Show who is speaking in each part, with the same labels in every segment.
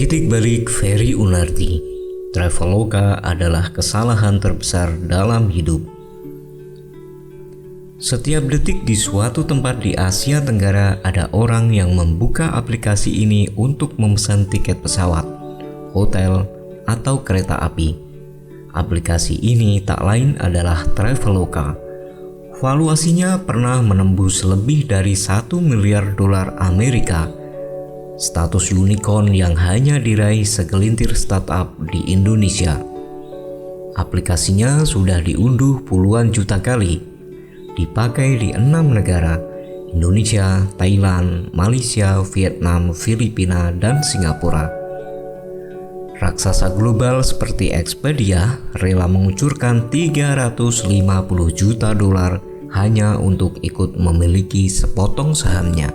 Speaker 1: Titik balik Ferry Unardi. Traveloka adalah kesalahan terbesar dalam hidup. Setiap detik di suatu tempat di Asia Tenggara ada orang yang membuka aplikasi ini untuk memesan tiket pesawat, hotel, atau kereta api. Aplikasi ini tak lain adalah Traveloka. Valuasinya pernah menembus lebih dari 1 miliar dolar Amerika. Status unicorn yang hanya diraih segelintir startup di Indonesia. Aplikasinya sudah diunduh puluhan juta kali. Dipakai di 6 negara: Indonesia, Thailand, Malaysia, Vietnam, Filipina, dan Singapura. Raksasa global seperti Expedia rela mengucurkan 350 juta dolar hanya untuk ikut memiliki sepotong sahamnya.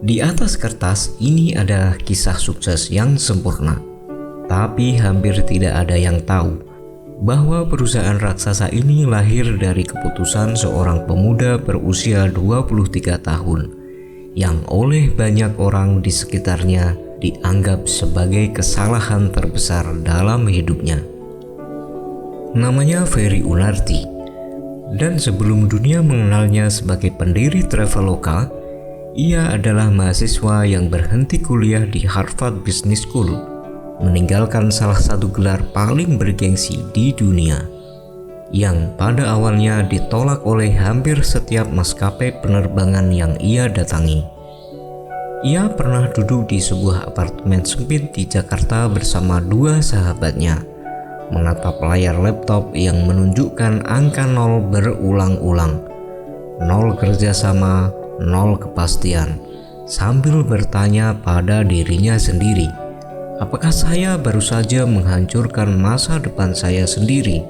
Speaker 1: Di atas kertas ini adalah kisah sukses yang sempurna, tapi hampir tidak ada yang tahu bahwa perusahaan raksasa ini lahir dari keputusan seorang pemuda berusia 23 tahun yang oleh banyak orang di sekitarnya dianggap sebagai kesalahan terbesar dalam hidupnya. Namanya Ferry Unardi, dan sebelum dunia mengenalnya sebagai pendiri Traveloka, ia adalah mahasiswa yang berhenti kuliah di Harvard Business School, meninggalkan salah satu gelar paling bergengsi di dunia, yang pada awalnya ditolak oleh hampir setiap maskapai penerbangan yang ia datangi. Ia pernah duduk di sebuah apartemen sempit di Jakarta bersama dua sahabatnya, menatap layar laptop yang menunjukkan angka 0 berulang-ulang. 0 kerjasama, 0 kepastian, sambil bertanya pada dirinya sendiri, apakah saya baru saja menghancurkan masa depan saya sendiri?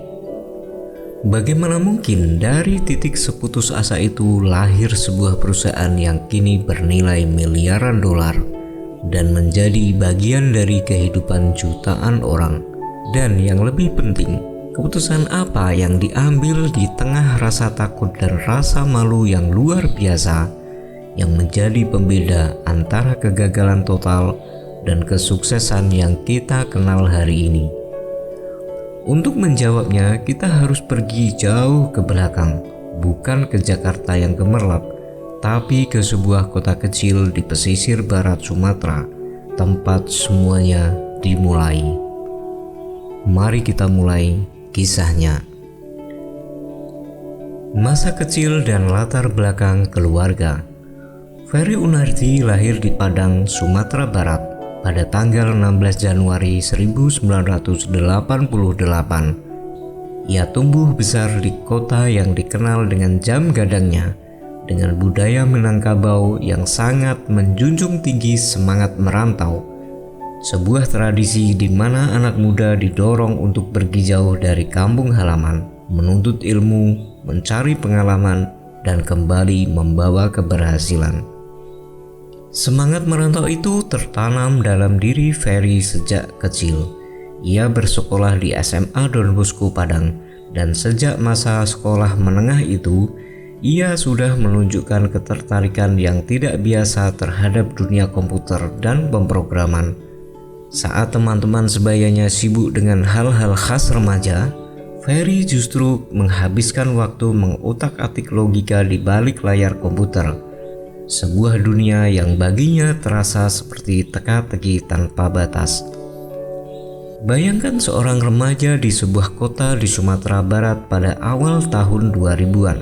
Speaker 1: Bagaimana mungkin dari titik seputus asa itu lahir sebuah perusahaan yang kini bernilai miliaran dolar dan menjadi bagian dari kehidupan jutaan orang? Dan yang lebih penting, keputusan apa yang diambil di tengah rasa takut dan rasa malu yang luar biasa yang menjadi pembeda antara kegagalan total dan kesuksesan yang kita kenal hari ini? Untuk menjawabnya, kita harus pergi jauh ke belakang, bukan ke Jakarta yang gemerlap, tapi ke sebuah kota kecil di pesisir barat Sumatera, tempat semuanya dimulai. Mari kita mulai kisahnya. Masa kecil dan latar belakang keluarga. Ferry Unardi lahir di Padang, Sumatera Barat pada tanggal 16 Januari 1988. Ia tumbuh besar di kota yang dikenal dengan jam gadangnya, dengan budaya Minangkabau yang sangat menjunjung tinggi semangat merantau. Sebuah tradisi di mana anak muda didorong untuk pergi jauh dari kampung halaman, menuntut ilmu, mencari pengalaman, dan kembali membawa keberhasilan. Semangat merantau itu tertanam dalam diri Ferry sejak kecil. Ia bersekolah di SMA Don Bosco Padang, dan sejak masa sekolah menengah itu, ia sudah menunjukkan ketertarikan yang tidak biasa terhadap dunia komputer dan pemrograman. Saat teman-teman sebayanya sibuk dengan hal-hal khas remaja, Ferry justru menghabiskan waktu mengutak-atik logika di balik layar komputer. Sebuah dunia yang baginya terasa seperti teka-teki tanpa batas. Bayangkan seorang remaja di sebuah kota di Sumatera Barat pada awal tahun 2000-an,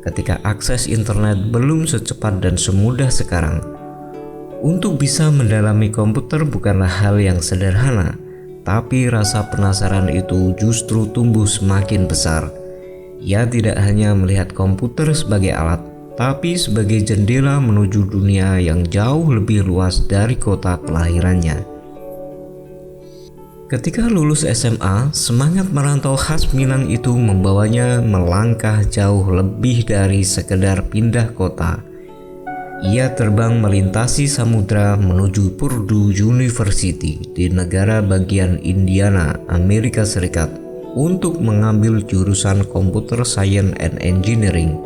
Speaker 1: ketika akses internet belum secepat dan semudah sekarang. Untuk bisa mendalami komputer bukanlah hal yang sederhana, tapi rasa penasaran itu justru tumbuh semakin besar. Ia tidak hanya melihat komputer sebagai alat, tapi sebagai jendela menuju dunia yang jauh lebih luas dari kota kelahirannya. Ketika lulus SMA, semangat merantau khas Minang itu membawanya melangkah jauh lebih dari sekedar pindah kota. Ia terbang melintasi samudra menuju Purdue University di negara bagian Indiana, Amerika Serikat, untuk mengambil jurusan Computer Science and Engineering.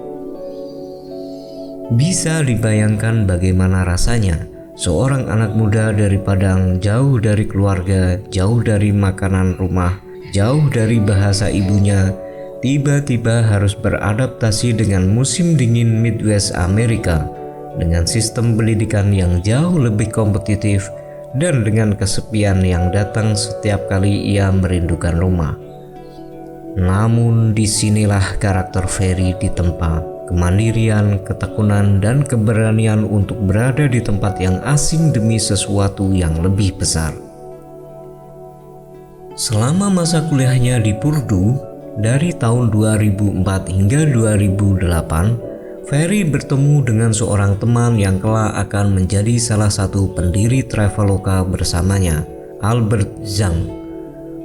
Speaker 1: Bisa dibayangkan bagaimana rasanya seorang anak muda dari Padang, jauh dari keluarga, jauh dari makanan rumah, jauh dari bahasa ibunya, tiba-tiba harus beradaptasi dengan musim dingin Midwest Amerika, dengan sistem pendidikan yang jauh lebih kompetitif, dan dengan kesepian yang datang setiap kali ia merindukan rumah. Namun disinilah karakter Ferry ditempa kemandirian, ketekunan, dan keberanian untuk berada di tempat yang asing demi sesuatu yang lebih besar. Selama masa kuliahnya di Purdue, dari tahun 2004 hingga 2008, Ferry bertemu dengan seorang teman yang kelak akan menjadi salah satu pendiri Traveloka bersamanya, Albert Zhang.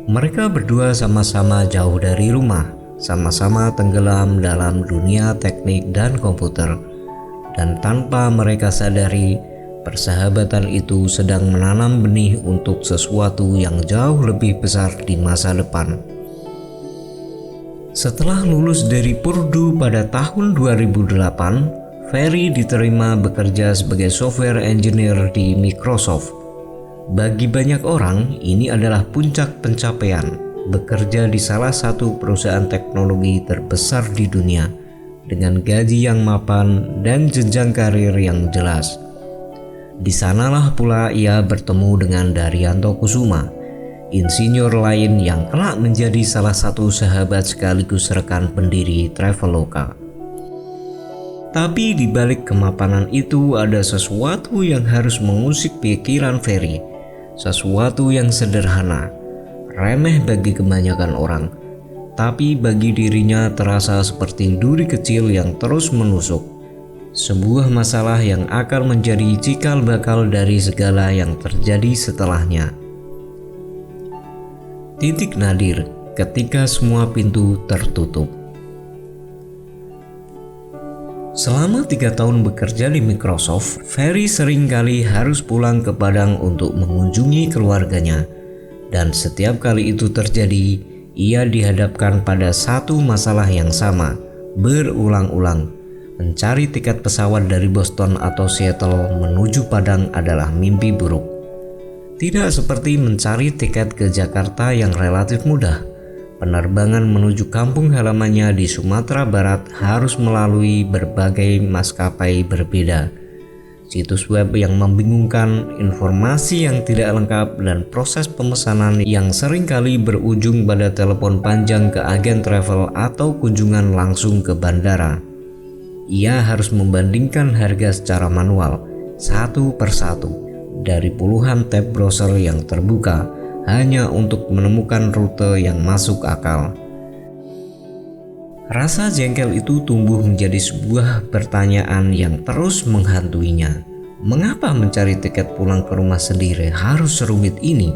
Speaker 1: Mereka berdua sama-sama jauh dari rumah, sama-sama tenggelam dalam dunia teknik dan komputer, dan tanpa mereka sadari, persahabatan itu sedang menanam benih untuk sesuatu yang jauh lebih besar di masa depan. Setelah lulus dari Purdue pada tahun 2008, Ferry diterima bekerja sebagai software engineer di Microsoft. Bagi banyak orang, ini adalah puncak pencapaian, bekerja di salah satu perusahaan teknologi terbesar di dunia, dengan gaji yang mapan dan jenjang karir yang jelas. Di sanalah pula ia bertemu dengan Daryanto Kusuma, insinyur lain yang kelak menjadi salah satu sahabat sekaligus rekan pendiri Traveloka. Tapi di balik kemapanan itu ada sesuatu yang harus mengusik pikiran Ferry. Sesuatu yang sederhana, remeh bagi kebanyakan orang, tapi bagi dirinya terasa seperti duri kecil yang terus menusuk. Sebuah masalah yang akan menjadi cikal bakal dari segala yang terjadi setelahnya. Titik nadir ketika semua pintu tertutup. Selama 3 tahun bekerja di Microsoft, Ferry seringkali harus pulang ke Padang untuk mengunjungi keluarganya. Dan setiap kali itu terjadi, ia dihadapkan pada satu masalah yang sama, berulang-ulang. Mencari tiket pesawat dari Boston atau Seattle menuju Padang adalah mimpi buruk. Tidak seperti mencari tiket ke Jakarta yang relatif mudah. Penerbangan menuju kampung halamannya di Sumatera Barat harus melalui berbagai maskapai berbeda. Situs web yang membingungkan, informasi yang tidak lengkap, dan proses pemesanan yang seringkali berujung pada telepon panjang ke agen travel atau kunjungan langsung ke bandara. Ia harus membandingkan harga secara manual, satu persatu, dari puluhan tab browser yang terbuka, hanya untuk menemukan rute yang masuk akal. Rasa jengkel itu tumbuh menjadi sebuah pertanyaan yang terus menghantuinya. Mengapa mencari tiket pulang ke rumah sendiri harus serumit ini?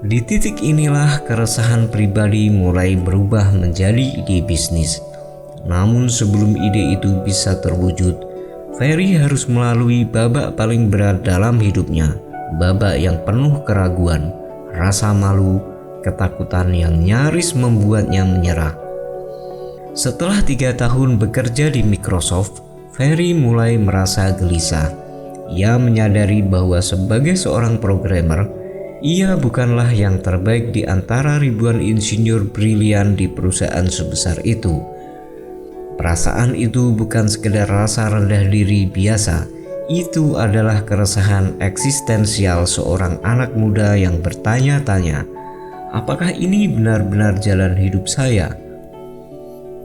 Speaker 1: Di titik inilah keresahan pribadi mulai berubah menjadi ide bisnis. Namun sebelum ide itu bisa terwujud, Ferry harus melalui babak paling berat dalam hidupnya. Babak yang penuh keraguan, rasa malu, ketakutan yang nyaris membuatnya menyerah. Setelah 3 tahun bekerja di Microsoft, Ferry mulai merasa gelisah. Ia menyadari bahwa sebagai seorang programmer, ia bukanlah yang terbaik di antara ribuan insinyur brilian di perusahaan sebesar itu. Perasaan itu bukan sekedar rasa rendah diri biasa. Itu adalah keresahan eksistensial seorang anak muda yang bertanya-tanya, apakah ini benar-benar jalan hidup saya?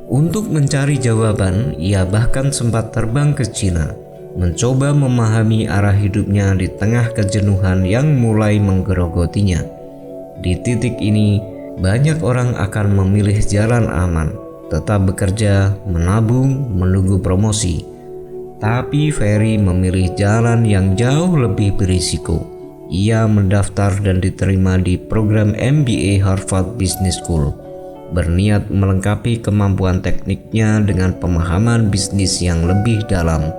Speaker 1: Untuk mencari jawaban, ia bahkan sempat terbang ke Cina, mencoba memahami arah hidupnya di tengah kejenuhan yang mulai menggerogotinya. Di titik ini, banyak orang akan memilih jalan aman, tetap bekerja, menabung, menunggu promosi. Tapi Ferry memilih jalan yang jauh lebih berisiko. Ia mendaftar dan diterima di program MBA Harvard Business School, berniat melengkapi kemampuan tekniknya dengan pemahaman bisnis yang lebih dalam.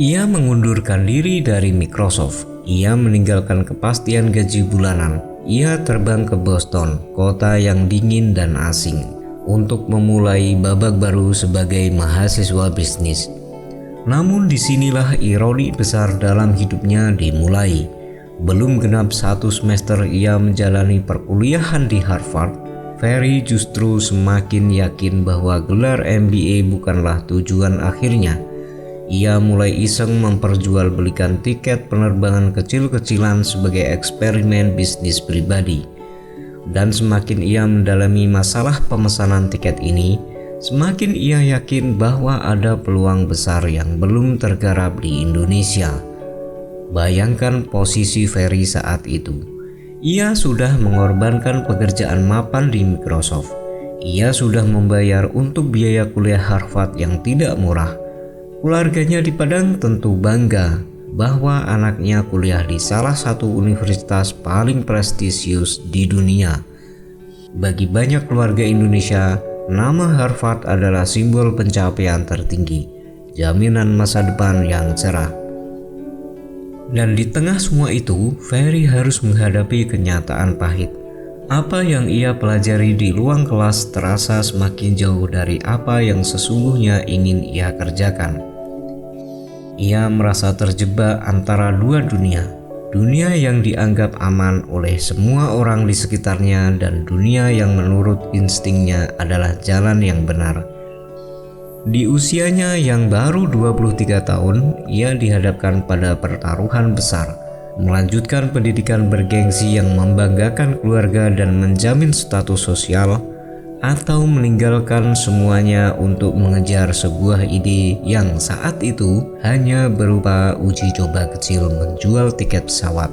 Speaker 1: Ia mengundurkan diri dari Microsoft. Ia meninggalkan kepastian gaji bulanan. Ia terbang ke Boston, kota yang dingin dan asing, untuk memulai babak baru sebagai mahasiswa bisnis. Namun disinilah ironi besar dalam hidupnya dimulai. Belum genap 1 semester ia menjalani perkuliahan di Harvard, Ferry justru semakin yakin bahwa gelar MBA bukanlah tujuan akhirnya. Ia mulai iseng memperjualbelikan tiket penerbangan kecil-kecilan sebagai eksperimen bisnis pribadi. Dan semakin ia mendalami masalah pemesanan tiket ini, semakin ia yakin bahwa ada peluang besar yang belum tergarap di Indonesia. Bayangkan posisi Ferry saat itu. Ia sudah mengorbankan pekerjaan mapan di Microsoft. Ia sudah membayar untuk biaya kuliah Harvard yang tidak murah. Keluarganya di Padang tentu bangga bahwa anaknya kuliah di salah satu universitas paling prestisius di dunia. Bagi banyak keluarga Indonesia, nama Harvard adalah simbol pencapaian tertinggi, jaminan masa depan yang cerah. Dan di tengah semua itu, Ferry harus menghadapi kenyataan pahit. Apa yang ia pelajari di ruang kelas terasa semakin jauh dari apa yang sesungguhnya ingin ia kerjakan. Ia merasa terjebak antara dua dunia, dunia yang dianggap aman oleh semua orang di sekitarnya dan dunia yang menurut instingnya adalah jalan yang benar. Di usianya yang baru 23 tahun, ia dihadapkan pada pertaruhan besar, melanjutkan pendidikan bergengsi yang membanggakan keluarga dan menjamin status sosial, atau meninggalkan semuanya untuk mengejar sebuah ide yang saat itu hanya berupa uji coba kecil menjual tiket pesawat.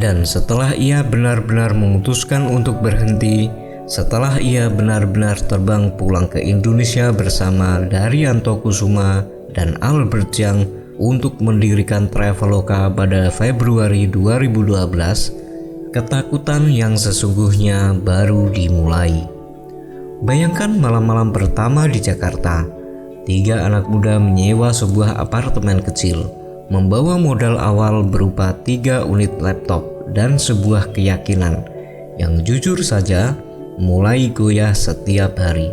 Speaker 1: Dan setelah ia benar-benar memutuskan untuk berhenti, setelah ia benar-benar terbang pulang ke Indonesia bersama Daryanto Kusuma dan Albert Jiang untuk mendirikan Traveloka pada Februari 2012, ketakutan yang sesungguhnya baru dimulai. Bayangkan malam-malam pertama di Jakarta, 3 anak muda menyewa sebuah apartemen kecil, membawa modal awal berupa 3 unit laptop dan sebuah keyakinan yang jujur saja mulai goyah setiap hari.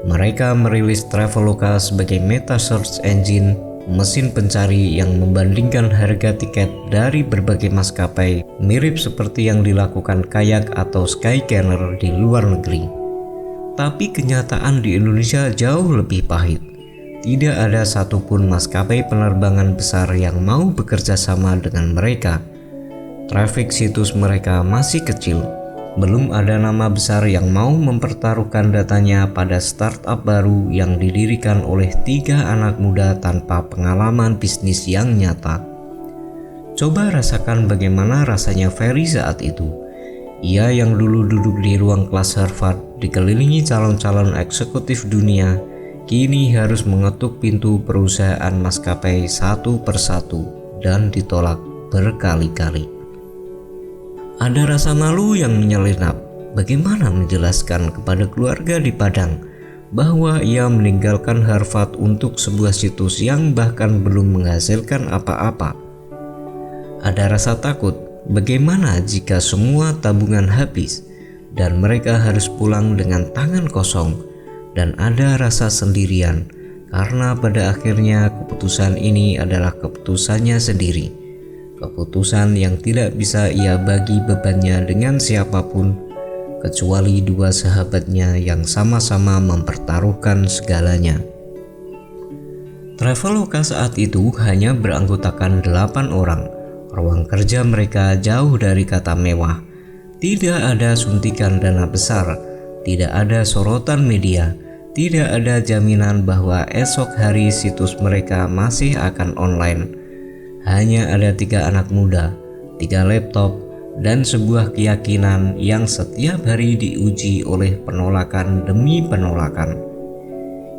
Speaker 1: Mereka merilis Traveloka sebagai meta search engine, mesin pencari yang membandingkan harga tiket dari berbagai maskapai, mirip seperti yang dilakukan Kayak atau Skyscanner di luar negeri. Tapi kenyataan di Indonesia jauh lebih pahit. Tidak ada satupun maskapai penerbangan besar yang mau bekerja sama dengan mereka. Trafik situs mereka masih kecil. Belum ada nama besar yang mau mempertaruhkan datanya pada startup baru yang didirikan oleh 3 anak muda tanpa pengalaman bisnis yang nyata. Coba rasakan bagaimana rasanya Ferry saat itu. Ia yang dulu duduk di ruang kelas Harvard dikelilingi calon-calon eksekutif dunia, kini harus mengetuk pintu perusahaan maskapai satu persatu dan ditolak berkali-kali. Ada rasa malu yang menyelinap. Bagaimana menjelaskan kepada keluarga di Padang bahwa ia meninggalkan Harvard untuk sebuah situs yang bahkan belum menghasilkan apa-apa? Ada rasa takut. Bagaimana jika semua tabungan habis dan mereka harus pulang dengan tangan kosong, dan ada rasa sendirian karena pada akhirnya keputusan ini adalah keputusannya sendiri, keputusan yang tidak bisa ia bagi bebannya dengan siapapun kecuali 2 sahabatnya yang sama-sama mempertaruhkan segalanya. Traveloka saat itu hanya beranggotakan 8 orang. Ruang kerja mereka jauh dari kata mewah. Tidak ada suntikan dana besar, tidak ada sorotan media, tidak ada jaminan bahwa esok hari situs mereka masih akan online. Hanya ada 3 anak muda, 3 laptop, dan sebuah keyakinan yang setiap hari diuji oleh penolakan demi penolakan.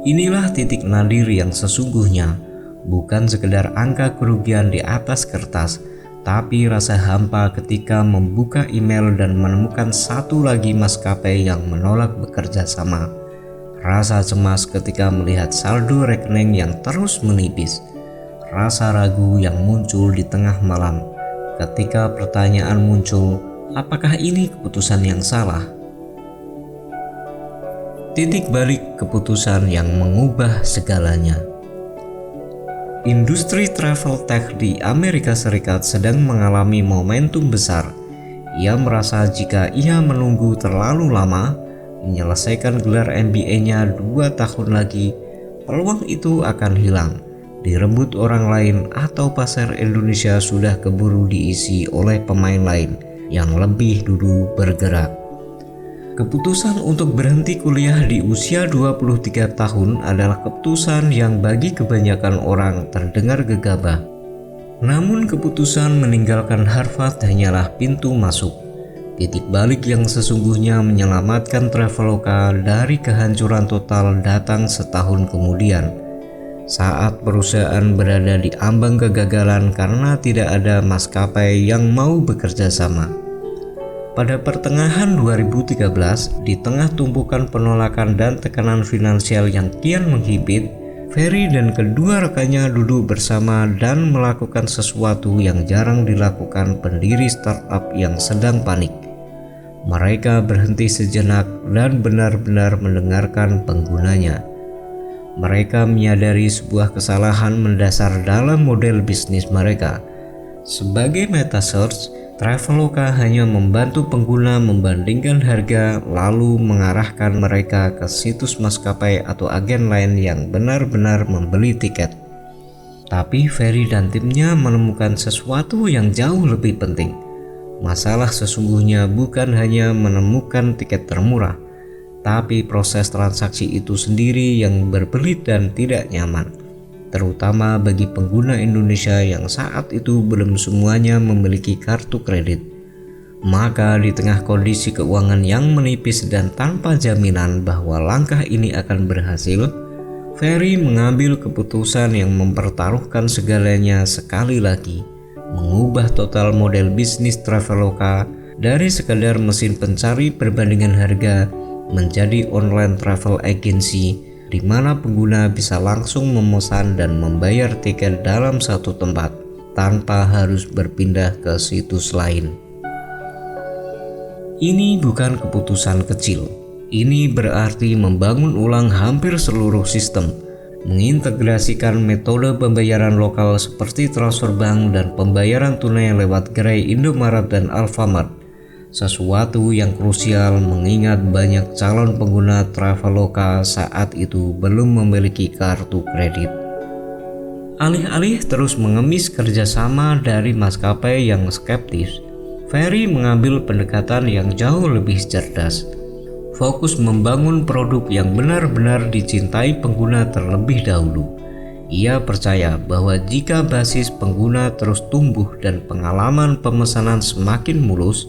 Speaker 1: Inilah titik nadir yang sesungguhnya, bukan sekedar angka kerugian di atas kertas, tapi rasa hampa ketika membuka email dan menemukan satu lagi maskapai yang menolak bekerja sama. Rasa cemas ketika melihat saldo rekening yang terus menipis. Rasa ragu yang muncul di tengah malam ketika pertanyaan muncul, apakah ini keputusan yang salah? Titik balik keputusan yang mengubah segalanya. Industri travel tech di Amerika Serikat sedang mengalami momentum besar. Ia merasa jika ia menunggu terlalu lama, menyelesaikan gelar MBA-nya 2 tahun lagi, peluang itu akan hilang, direbut orang lain, atau pasar Indonesia sudah keburu diisi oleh pemain lain yang lebih dulu bergerak. Keputusan untuk berhenti kuliah di usia 23 tahun adalah keputusan yang bagi kebanyakan orang terdengar gegabah. Namun keputusan meninggalkan Harvard hanyalah pintu masuk. Titik balik yang sesungguhnya menyelamatkan Traveloka dari kehancuran total datang setahun kemudian, saat perusahaan berada di ambang kegagalan karena tidak ada maskapai yang mau bekerja sama. Pada pertengahan 2013, di tengah tumpukan penolakan dan tekanan finansial yang kian menghimpit, Ferry dan kedua rekannya duduk bersama dan melakukan sesuatu yang jarang dilakukan pendiri startup yang sedang panik. Mereka berhenti sejenak dan benar-benar mendengarkan penggunanya. Mereka menyadari sebuah kesalahan mendasar dalam model bisnis mereka. Sebagai meta search, Traveloka hanya membantu pengguna membandingkan harga lalu mengarahkan mereka ke situs maskapai atau agen lain yang benar-benar membeli tiket. Tapi Ferry dan timnya menemukan sesuatu yang jauh lebih penting. Masalah sesungguhnya bukan hanya menemukan tiket termurah, tapi proses transaksi itu sendiri yang berbelit dan tidak nyaman, terutama bagi pengguna Indonesia yang saat itu belum semuanya memiliki kartu kredit. Maka di tengah kondisi keuangan yang menipis dan tanpa jaminan bahwa langkah ini akan berhasil, Ferry mengambil keputusan yang mempertaruhkan segalanya sekali lagi, mengubah total model bisnis Traveloka dari sekadar mesin pencari perbandingan harga menjadi online travel agency, di mana pengguna bisa langsung memesan dan membayar tiket dalam satu tempat tanpa harus berpindah ke situs lain. Ini bukan keputusan kecil. Ini berarti membangun ulang hampir seluruh sistem, mengintegrasikan metode pembayaran lokal seperti transfer bank dan pembayaran tunai lewat gerai Indomaret dan Alfamart. Sesuatu yang krusial mengingat banyak calon pengguna Traveloka saat itu belum memiliki kartu kredit. Alih-alih terus mengemis kerjasama dari maskapai yang skeptis, Ferry mengambil pendekatan yang jauh lebih cerdas. Fokus membangun produk yang benar-benar dicintai pengguna terlebih dahulu. Ia percaya bahwa jika basis pengguna terus tumbuh dan pengalaman pemesanan semakin mulus,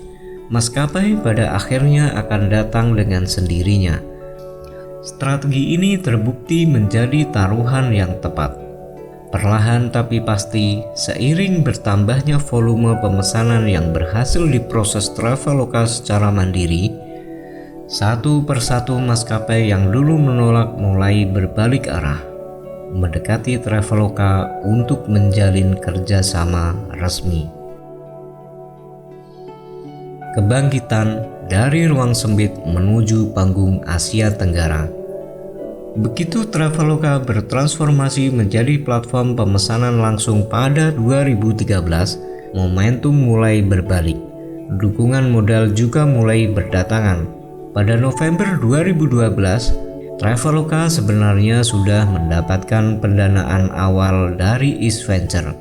Speaker 1: maskapai pada akhirnya akan datang dengan sendirinya. Strategi ini terbukti menjadi taruhan yang tepat. Perlahan tapi pasti, seiring bertambahnya volume pemesanan yang berhasil diproses Traveloka secara mandiri, satu persatu maskapai yang dulu menolak mulai berbalik arah, mendekati Traveloka untuk menjalin kerjasama resmi. Kebangkitan dari ruang sempit menuju panggung Asia Tenggara. Begitu Traveloka bertransformasi menjadi platform pemesanan langsung pada 2013, momentum mulai berbalik. Dukungan modal juga mulai berdatangan. Pada November 2012, Traveloka sebenarnya sudah mendapatkan pendanaan awal dari East Venture,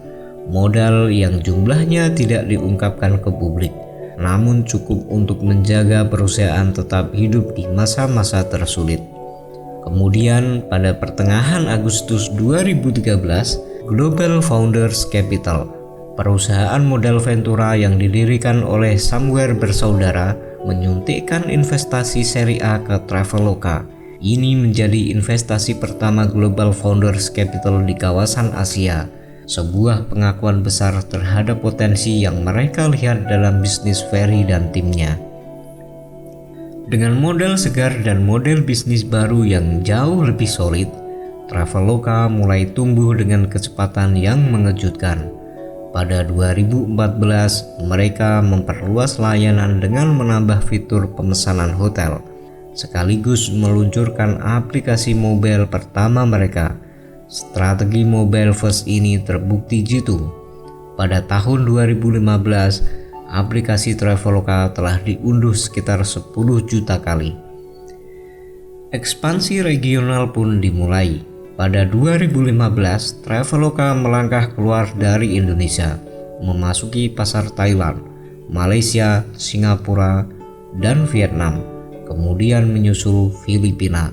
Speaker 1: modal yang jumlahnya tidak diungkapkan ke publik, namun cukup untuk menjaga perusahaan tetap hidup di masa-masa tersulit. Kemudian pada pertengahan Agustus 2013, Global Founders Capital, perusahaan modal Ventura yang didirikan oleh Somewhere bersaudara, menyuntikkan investasi seri A ke Traveloka. Ini menjadi investasi pertama Global Founders Capital di kawasan Asia, sebuah pengakuan besar terhadap potensi yang mereka lihat dalam bisnis Ferry dan timnya. Dengan modal segar dan model bisnis baru yang jauh lebih solid, Traveloka mulai tumbuh dengan kecepatan yang mengejutkan. Pada 2014, mereka memperluas layanan dengan menambah fitur pemesanan hotel, sekaligus meluncurkan aplikasi mobile pertama mereka, Strategi mobile first ini terbukti jitu. Pada tahun 2015, aplikasi Traveloka telah diunduh sekitar 10 juta kali. Ekspansi regional pun dimulai. Pada 2015, Traveloka melangkah keluar dari Indonesia, memasuki pasar Thailand, Malaysia, Singapura, dan Vietnam, kemudian menyusul Filipina.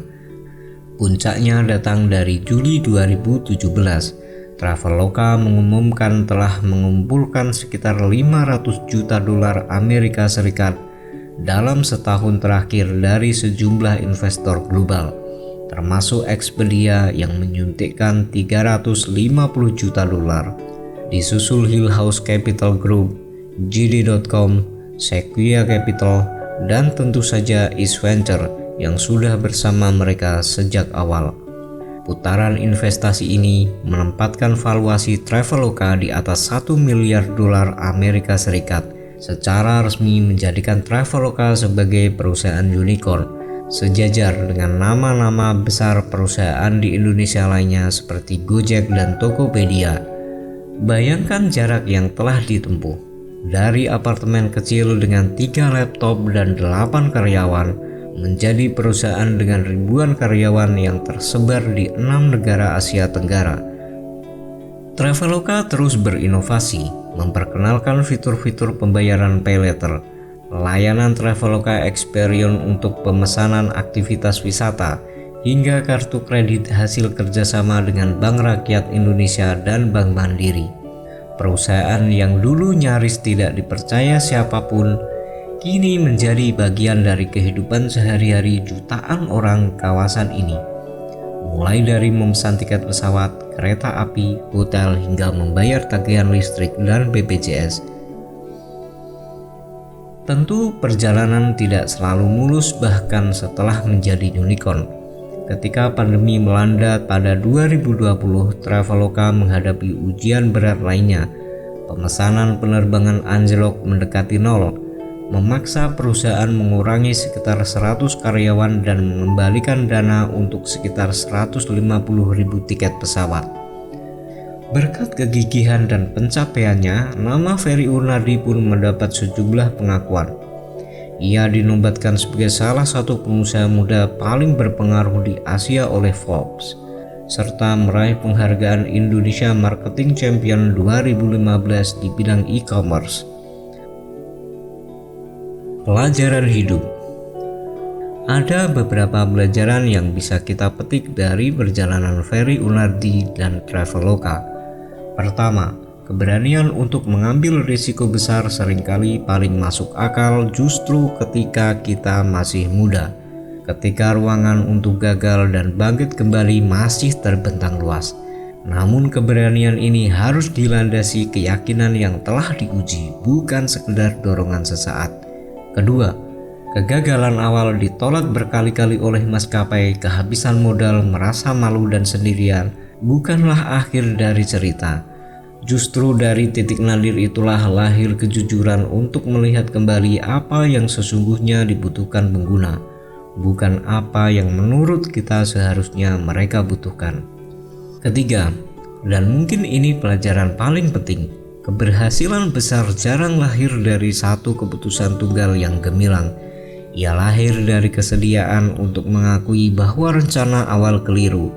Speaker 1: Puncaknya datang dari Juli 2017. Traveloka mengumumkan telah mengumpulkan sekitar 500 juta dolar Amerika Serikat dalam setahun terakhir dari sejumlah investor global, termasuk Expedia yang menyuntikkan 350 juta dolar. Disusul Hill House Capital Group, JD.com, Sequoia Capital, dan tentu saja East Venture yang sudah bersama mereka sejak awal. Putaran investasi ini menempatkan valuasi Traveloka di atas 1 miliar dolar Amerika Serikat, secara resmi menjadikan Traveloka sebagai perusahaan unicorn, sejajar dengan nama-nama besar perusahaan di Indonesia lainnya seperti Gojek dan Tokopedia. Bayangkan jarak yang telah ditempuh. Dari apartemen kecil dengan 3 laptop dan 8 karyawan menjadi perusahaan dengan ribuan karyawan yang tersebar di 6 negara Asia Tenggara. Traveloka terus berinovasi, memperkenalkan fitur-fitur pembayaran pay later, layanan Traveloka Experience untuk pemesanan aktivitas wisata, hingga kartu kredit hasil kerjasama dengan Bank Rakyat Indonesia dan Bank Mandiri. Perusahaan yang dulu nyaris tidak dipercaya siapapun, kini menjadi bagian dari kehidupan sehari-hari jutaan orang kawasan ini. Mulai dari memesan tiket pesawat, kereta api, hotel, hingga membayar tagihan listrik dan BPJS. Tentu perjalanan tidak selalu mulus bahkan setelah menjadi unicorn. Ketika pandemi melanda pada 2020, Traveloka menghadapi ujian berat lainnya. Pemesanan penerbangan anjlok mendekati nol, memaksa perusahaan mengurangi sekitar 100 karyawan dan mengembalikan dana untuk sekitar 150.000 tiket pesawat. Berkat kegigihan dan pencapaiannya, nama Ferry Unardi pun mendapat sejumlah pengakuan. Ia dinobatkan sebagai salah satu pengusaha muda paling berpengaruh di Asia oleh Forbes, serta meraih penghargaan Indonesia Marketing Champion 2015 di bidang e-commerce. Pelajaran hidup. Ada beberapa pelajaran yang bisa kita petik dari perjalanan Ferry Unardi dan Traveloka. Pertama, keberanian untuk mengambil risiko besar seringkali paling masuk akal justru ketika kita masih muda, ketika ruangan untuk gagal dan bangkit kembali masih terbentang luas. Namun keberanian ini harus dilandasi keyakinan yang telah diuji, bukan sekedar dorongan sesaat. Kedua, kegagalan awal ditolak berkali-kali oleh maskapai, kehabisan modal, merasa malu dan sendirian bukanlah akhir dari cerita. Justru dari titik nadir itulah lahir kejujuran untuk melihat kembali apa yang sesungguhnya dibutuhkan pengguna, bukan apa yang menurut kita seharusnya mereka butuhkan. Ketiga, dan mungkin ini pelajaran paling penting, keberhasilan besar jarang lahir dari satu keputusan tunggal yang gemilang. Ia lahir dari kesediaan untuk mengakui bahwa rencana awal keliru,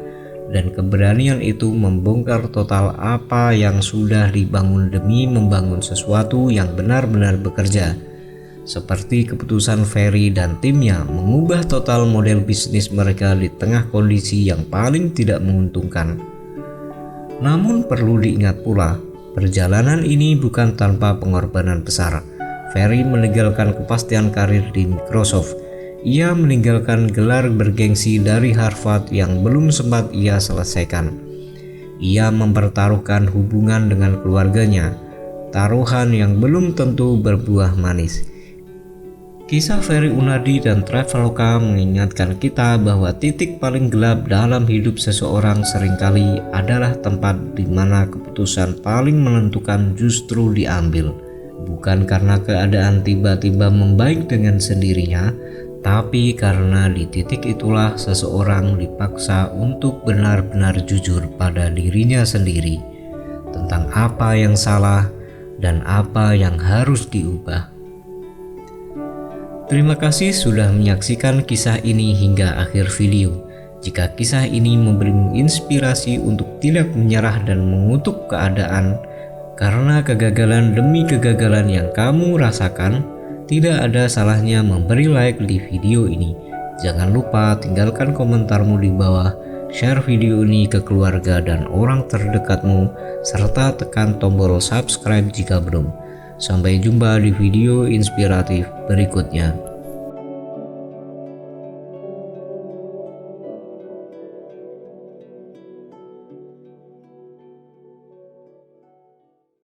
Speaker 1: dan keberanian itu membongkar total apa yang sudah dibangun demi membangun sesuatu yang benar-benar bekerja. Seperti keputusan Ferry dan timnya mengubah total model bisnis mereka di tengah kondisi yang paling tidak menguntungkan. Namun perlu diingat pula, perjalanan ini bukan tanpa pengorbanan besar. Ferry meninggalkan kepastian karir di Microsoft. Ia meninggalkan gelar bergengsi dari Harvard yang belum sempat ia selesaikan. Ia mempertaruhkan hubungan dengan keluarganya, taruhan yang belum tentu berbuah manis. Kisah Ferry Unardi dan Traveloka mengingatkan kita bahwa titik paling gelap dalam hidup seseorang seringkali adalah tempat di mana keputusan paling menentukan justru diambil. Bukan karena keadaan tiba-tiba membaik dengan sendirinya, Tapi karena di titik itulah seseorang dipaksa untuk benar-benar jujur pada dirinya sendiri tentang apa yang salah dan apa yang harus diubah. Terima kasih sudah menyaksikan kisah ini hingga akhir video. Jika kisah ini memberimu inspirasi untuk tidak menyerah dan mengutuk keadaan karena kegagalan demi kegagalan yang kamu rasakan, tidak ada salahnya memberi like di video ini. Jangan lupa tinggalkan komentarmu di bawah, share video ini ke keluarga dan orang terdekatmu, serta tekan tombol subscribe jika belum. Sampai jumpa di video inspiratif berikutnya.